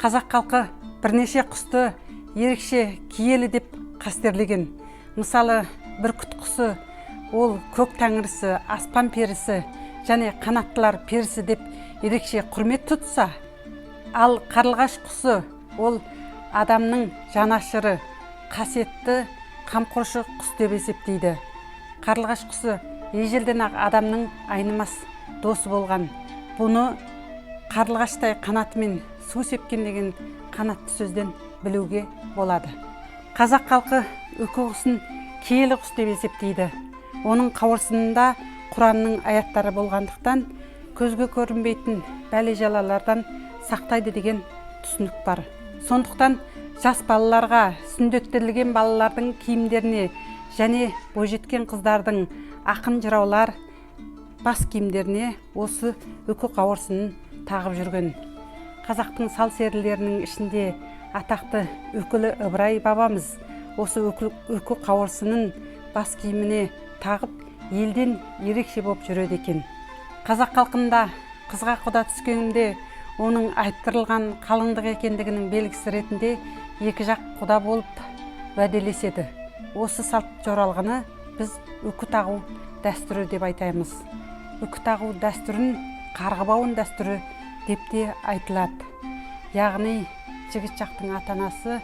Қазақ халқы бірнеше құсты ерекше киелі деп қастерлеген. Мысалы, бүркіт құсы ол көк тәңірісі, аспан перісі және қанаттылар перісі деп ерекше құрмет тұтса, ал қарлығаш құсы ол адамның жанашыры, қасиетті қамқоршы құс деп есептейді. Қарлығаш құсы ежелден ақ адамның айнымас досы болған. Бұны қарлығаштай қанатымен су сепкен деген қанатты сөзден білуге болады. Қазақ халқы үкі құсын киелі құс деп есептейді. Оның қауырсынында Құранның аяттары болғандықтан көзге көрінбейтін бәле-жалалардан сақтайды деген түсінік бар. Сондықтан жас балаларға, сүндеттірілген балалардың киімдеріне және бойжеткен қыздардың ақын жыраулар бас киімдеріне осы үкі қауырсынын тағып жүрген. Қазақтың сал-серілерінің ішінде атақты Өкілі Ыбырай бабамыз осы үкі қауырсынын бас киіміне тағып елден ерекше болып жүреді екен. Қазақ халқында қызға құда түскенде оның айттырылған қалыңдық екендігінің белгісі ретінде екі жақ құда болып уәделеседі. Осы салт жоралғыны біз үкі тағу дәстүрі деп айтаймыз. Үкі тағу дәстүрін қарғы бауын дәстүрі деп те айтылады. Яғни жігіт жақтың ата-анасы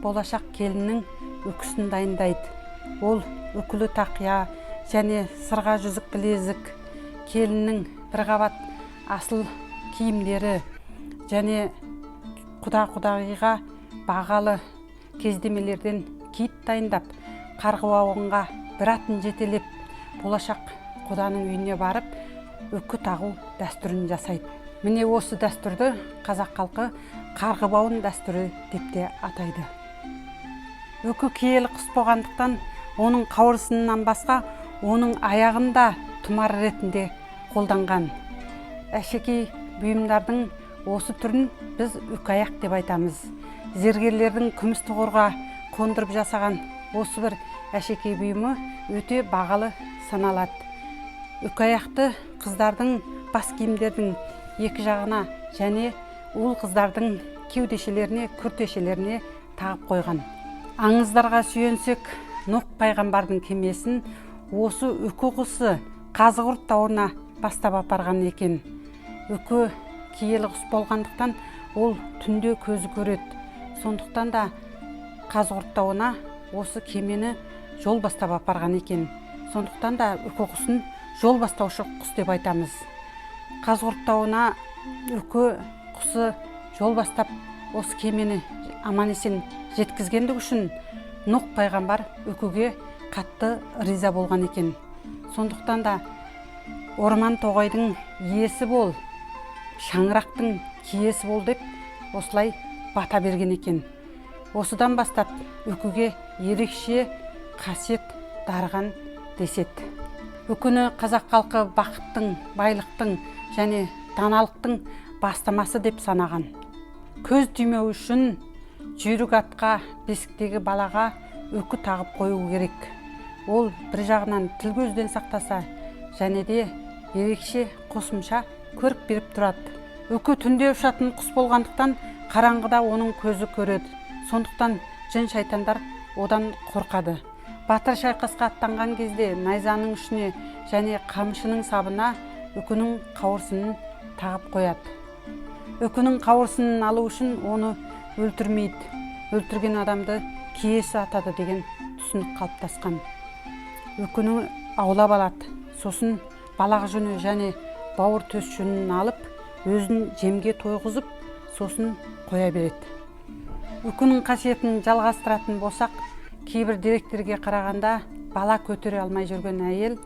болашақ келіннің үкісін дайындайды. Ол үкілі тақия және сырға жүзік білезік, келіннің бір қабат асыл киімдері және құда-құдағиға бағалы кездемелерден киіт дайындап, қарғы бауынға бір атын жетелеп, болашақ құданың үйіне барып, үкі тағу дәстүрін жасайды. Міне осы дәстүрді қазақ халқы қарғы бауын дәстүрі деп те атайды. Үкі киелі құс болғандықтан оның қауырсынынан басқа оның аяғында тұмар ретінде қолданған. Әшекей бұйымдардың осы түрін біз үкі аяқ деп айтамыз. Зергерлердің күміс тұғырға қондырып жасаған осы бір әшекей бұйымы өте бағалы саналады. Үкі аяқты қыздардың бас киімдердің екі жағына және ұл қыздардың кеудешелеріне, күртешелеріне тағып қойған. Аңыздарға сүйенсек, Нұх пайғамбардың кемесін осы үкі құсы Қазығұрт тауына бастап апарған екен. Үкі киелі құс болғандықтан ол түнде көзі көреді. Сондықтан да Қазығұрт тауына осы кемені жол бастап апарған екен. Сондықтан да үкі құсын жол бастаушы құс деп айтамыз. Қазығұрт тауына үкі құсы жол бастап осы кемені аман-есен жеткізгендік үшін Нұх пайғамбар үкіге қатты риза болған екен. Сондықтан да орман тоғайдың иесі бол, шаңырақтың киесі бол деп осылай бата берген екен. Осыдан бастап үкіге ерекше қасиет дарыған деседі. Үкіні қазақ халқы бақыттың, байлықтың және даналықтың бастамасы деп санаған. Көз түймеу үшін жүйрік атқа, бесіктегі балаға үкі тағып қою керек. Ол бір жағынан тіл көзден сақтаса, және де ерекше қосымша көрік беріп тұрады. Үкі түнде ұшатын құс болғандықтан қараңғыда оның көзі көреді. Сондықтан жын шайтандар одан қорқады. Батыр шайқасқа аттанған кезде найзаның ұшына және қамшының сабына үкінің қауырсынын тағып қояды. Үкінің қауырсынын алу үшін оны өлтірмейді. Өлтірген адамды киесі атады деген түсінік қалыптасқан. Үкіні аулап алады. Сосын балақ жүні және бауыр төс жүнін алып, өзін жемге тойғызып, сосын қоя береді. Үкінің қасиетін жалғастыратын болсақ, кейбір деректерге қарағанда бала көтере алмай жүрген әйел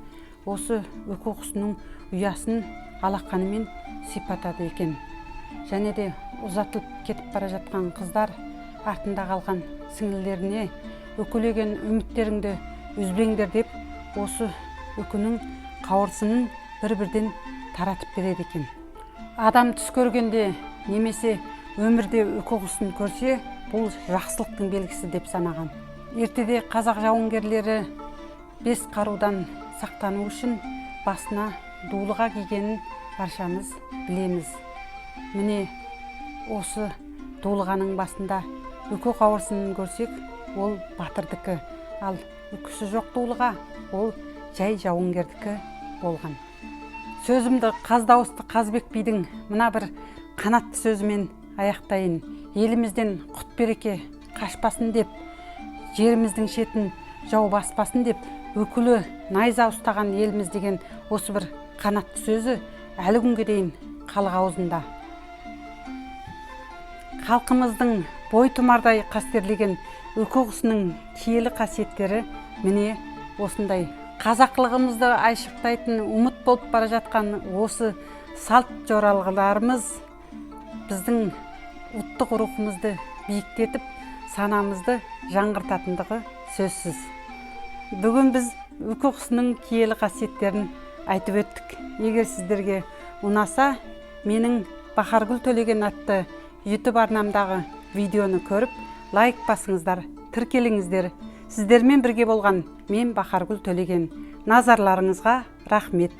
осы үкі құсының ұясын алақанымен сипатады екен. Және де ұзатылып кетіп бара жатқан қыздар артында қалған сіңілдеріне үкілеген үміттеріңді үзбеңдер деп осы үкінің қауырсынын бір-бірден таратып береді екен. Адам түс көргенде немесе өмірде үкі құсын көрсе, бұл жақсылықтың белгісі деп санаған. Ертеде қазақ жауынгерлері 5 қарудан сақтану үшін басына дулыға кигенін баршамыз білеміз. Міне осы дулығаның басында үкі қауырсынын көрсек, ол батырдікі, ал үкісі жоқ дулыға ол жай жауынгердікі болған. Сөзімді Қаздауысты Қазбек бидің мына бір қанатты сөзімен аяқтайын. Елімізден құт береке қашпасын деп, жеріміздің шетін жау баспасын деп, өкілі найза ұстаған еліміз деген осы бір қанатты сөзі әлі күнге дейін халық аузында. Халқымыздың бой тұмардай қастерлеген үкі құсының киелі қасиеттері міне осындай. Қазақлығымызды айшықтайтын ұмыт болып бара жатқан осы салт жоралғыларымыз біздің ұлттық рухымызды биіктетіп, санамызды жаңғыртатындығы сөзсіз. Бүгін біз үкі құсының киелі қасиеттерін айтып өттік. Егер сіздерге ұнаса, менің Бахаргүл Төлеген атты YouTube арнамдағы видеоны көріп, лайк басыңыздар, тіркеліңіздер. Сіздермен бірге болған мен Бахаргүл Төлеген. Назарларыңызға рахмет.